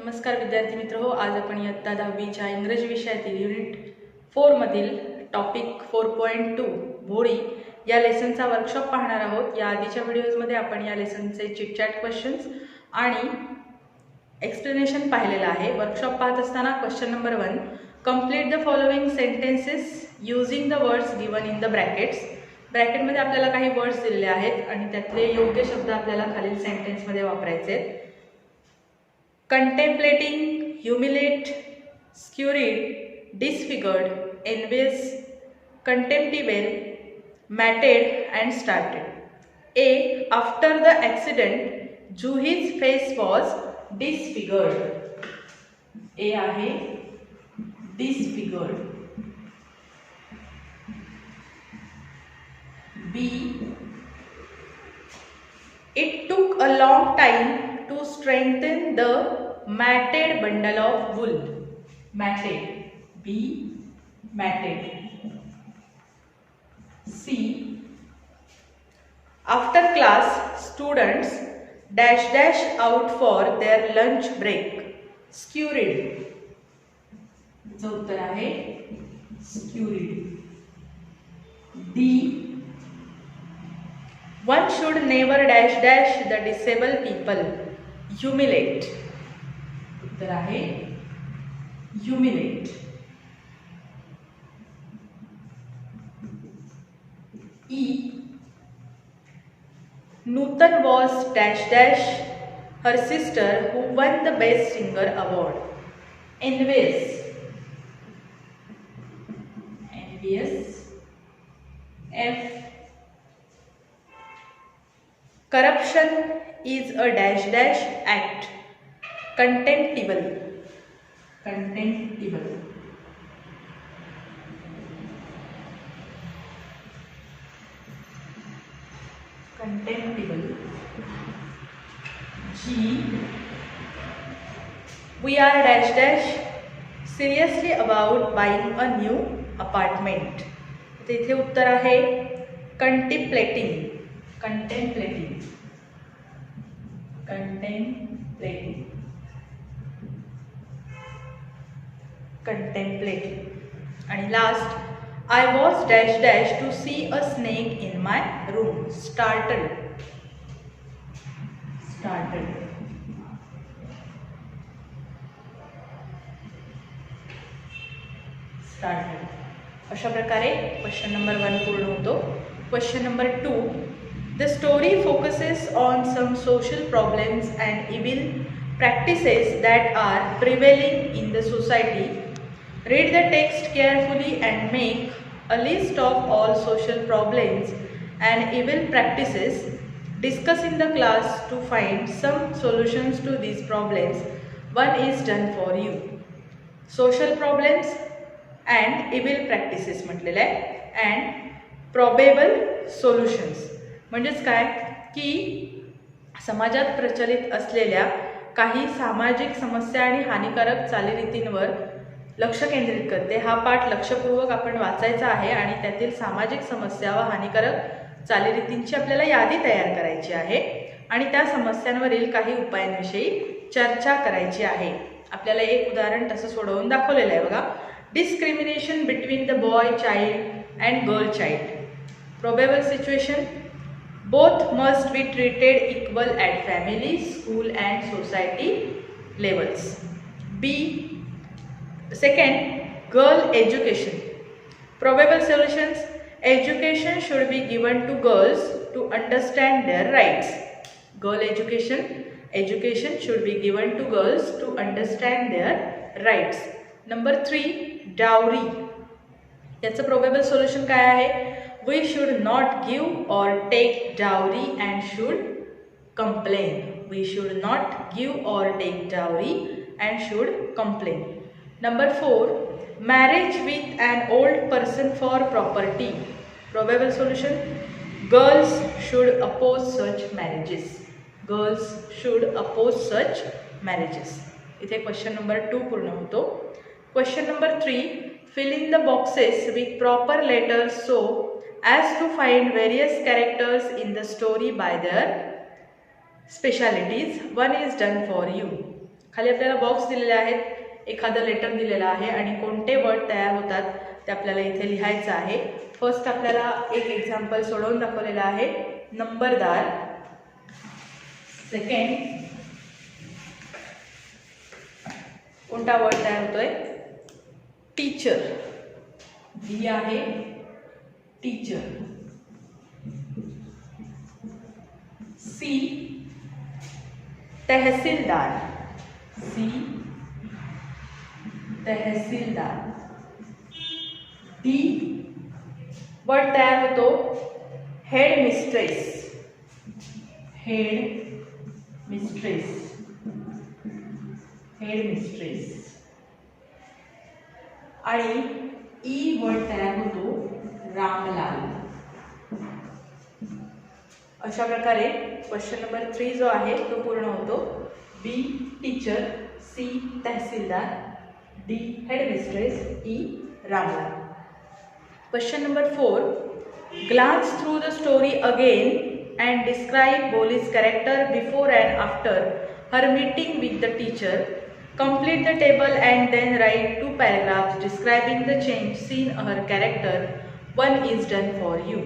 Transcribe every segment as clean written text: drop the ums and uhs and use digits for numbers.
नमस्कार विद्यार्थी मित्र हो, आज आपण इयत्ता 10वीच्या इंग्रजी विषयातील युनिट 4 मधील टॉपिक 4.2 भोळी या लेसनचा वर्कशॉप पाहणार आहोत। या आधीच्या व्हिडिओजमध्ये आपण या लेसनचे चिटचॅट क्वेश्चन्स आणि एक्सप्लेनेशन पाहिलेलं आहे। वर्कशॉप पाहत असताना question number 1, complete the following sentences using the words given in the brackets. ब्रॅकेटमध्ये आपल्याला काही वर्ड्स दिलेले आहेत आणि त्यातले योग्य शब्द आपल्याला खालील सेंटेन्समध्ये वापरायचे आहेत। Contemplating, humiliate, scurried, disfigured, envious, contemptible, matted and started. A. After the accident, Juhi's face was disfigured. A आहे disfigured. B. It took a long time to strengthen the matted bundle of wool. Matted. B. Matted. C. After class, students dash out for their lunch break. Scurried. चं उत्तर आहे scurried. D. One should never dash the disabled people. Humiliate. उत्तर आहे humiliate. E. Nutan was her sister who won the best singer award. Envious. F. Corruption is a act. Contemptible. G. We are seriously about buying a new apartment. इथे उत्तर आहे contemplating. आणि last, I was to see a snake in my room. Startled. अशा प्रकारे question number 1 पूर्ण होतो। Question number 2, the story focuses on some social problems and evil practices that are prevailing in the society. Read the text carefully and make a list of all social problems and evil practices. Discuss in the class to find some solutions to these problems. One is done for you. Social problems and evil practices म्हटलेलं आहे and probable solutions म्हणजेच काय की समाजात प्रचलित असलेल्या काही सामाजिक समस्या आणि हानिकारक चालीरीतींवर लक्ष केंद्रित करते। हा पाठ लक्षपूर्वक आपण वाचायचा आहे आणि त्यातील सामाजिक समस्या व हानिकारक चालीरीतींची आपल्याला यादी तयार करायची आहे आणि त्या समस्यांवरील काही उपायांविषयी चर्चा करायची आहे। आपल्याला एक उदाहरण तसं सोडवून दाखवलेलं आहे बघा। Discrimination between the boy child and girl child. Probable situation, both must be treated equal at family, school and society levels. B. Second, girl education. Probable solutions, education should be given to girls to understand their rights. Girl education should be given to girls to understand their rights. Number 3, dowry. याचं probable solution काय आहे? We should not give or take dowry and should complain. We should not give or take dowry and should complain. Number 4, marriage with an old person for property. Probable solution, girls should oppose such marriages. इथे question number 2 पूर्ण होतो। Question number 3, fill in the boxes with proper letters so as to find various characters in the story by their specialities. One is done for you. खाली आपल्याला box दिलेले आहेत, एखादं letter दिलेलं आहे आणि कोणते वर्ड तयार होतात ते आपल्याला इथे लिहायचं आहे. फर्स्ट आपल्याला एक एक्झाम्पल सोडवून दाखवलेलं आहे, नंबरदार. सेकंड कोणता वर्ड तयार होतोय, टीचर. बी आहे टीचर. सी तहसीलदार. सी तहसीलदार. डी वर्ड तयार होतो head mistress. Head mistress. Head mistress. आणि ई वर्ड तयार होतो रामलाल. अशा प्रकारे क्वेश्चन नंबर 3 जो आहे तो पूर्ण होतो. बी टीचर, सी तहसीलदार, D head mistress, E Ramlal. Question number 4, glance through the story again and describe Boli's character before and after her meeting with the teacher. Complete the table and then write 2 paragraphs describing the change seen in her character. One is done for you.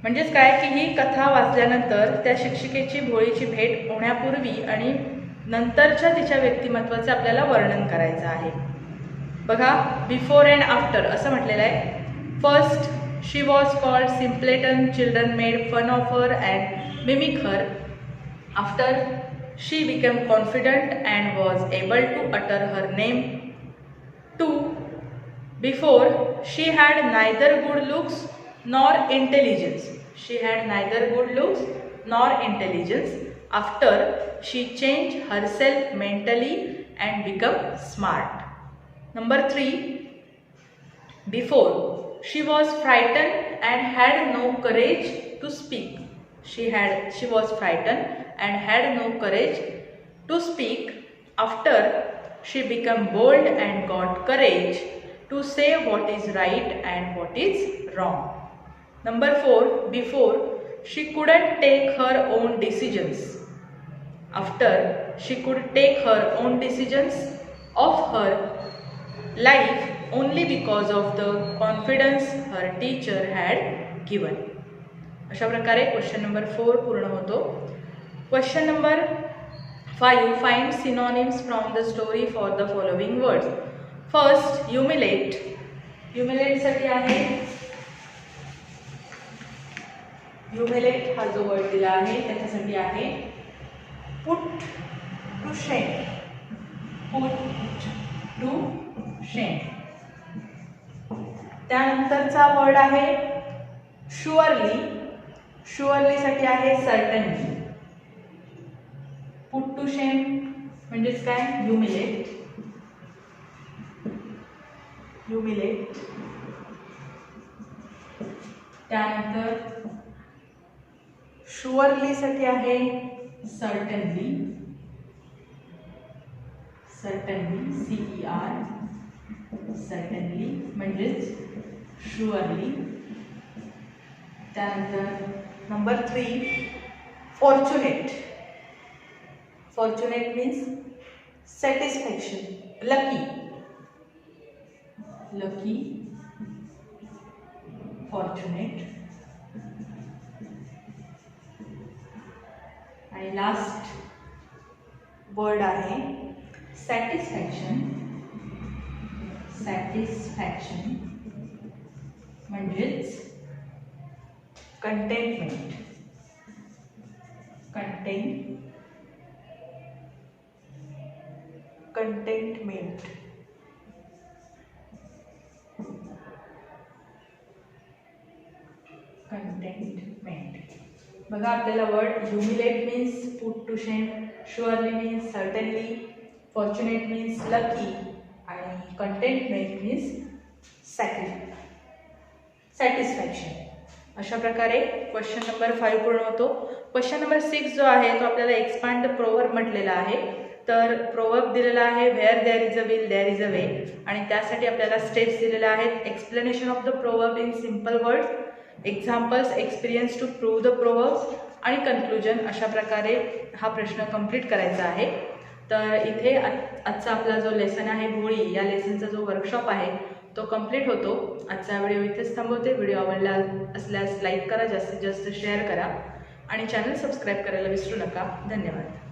म्हणजेच काय की ही कथा वाचल्यानंतर त्या शिक्षिकेची भोळीची भेट होण्यापूर्वी आणि नंतरच्या तिच्या व्यक्तिमत्वाचे आपल्याला वर्णन करायचं आहे. बघा, बिफोर अँड आफ्टर असं म्हटलेलं आहे. First, she was called simpleton. Children made fun of her and mimic her. After, she became confident and was able to utter her name. 2. Before, she had neither good looks nor intelligence. She had neither good looks nor intelligence. After, she changed herself mentally and became smart. Number 3. Before, she was frightened and had no courage to speak. She was frightened and had no courage to speak. After, she became bold and got courage to say what is right and what is wrong. Number 4, before, she couldn't take her own decisions. After, she could take her own decisions of her life only because of the confidence her teacher had given. अशा प्रकारे question number 4 पूर्ण होतो. Question number 5, find synonyms from the story for the following words. First, humiliate. ह्युमिलेटसाठी आहे, humiliate हा जो word दिला आहे त्याच्यासाठी आहे put to shame. Put to shame. त्यानंतरचा वर्ड आहे शुअरली. शुअरलीसाठी आहे सर्टनली. पुट टू शेम म्हणजेच काय, ह्युमिलेट. ह्युमिलेट. त्यानंतर शुअरलीसाठी आहे सर्टनली. सर्टनली, CER, सर्टनली म्हणजेच शुअरली. त्यानंतर number 3, fortunate. Fortunate means satisfaction, lucky. Lucky, fortunate. आणि लास्ट वर्ड आहे सॅटिस्फॅक्शन. सॅटिस्फॅक्शन म्हणजेच कंटेंटमेंट. कंटेंटमेंट. कंटेंटमेंट. बघा, आपल्याला word humiliate means put to shame, surely means certainly, fortunate means lucky आणि contentment means satisfaction. अशा प्रकारे question number 5 पूर्ण होतो. क्वेश्चन नंबर 6 जो आहे तो आपल्याला एक्सपांड द प्रोवर्ब म्हटलेला आहे. तर प्रोवर्ब दिलेला आहे where there is a will there is a way, आणि त्यासाठी आपल्याला स्टेप्स दिलेल्या आहेत. Explanation of the proverb in simple words, examples, experience to prove the proverbs आणि कन्क्लुजन. अशा प्रकारे हा प्रश्न कंप्लीट करायचा आहे. तर इथे आजचा आपला जो लेसन आहे भोळी, या लेसनचा जो वर्कशॉप आहे तो कंप्लीट होतो. आजचा व्हिडिओ इथेच थांबवते. व्हिडिओ आवडला असल्यास लाईक करा, जास्तीत जास्त शेअर करा आणि चॅनल सबस्क्राईब करायला विसरू नका. धन्यवाद.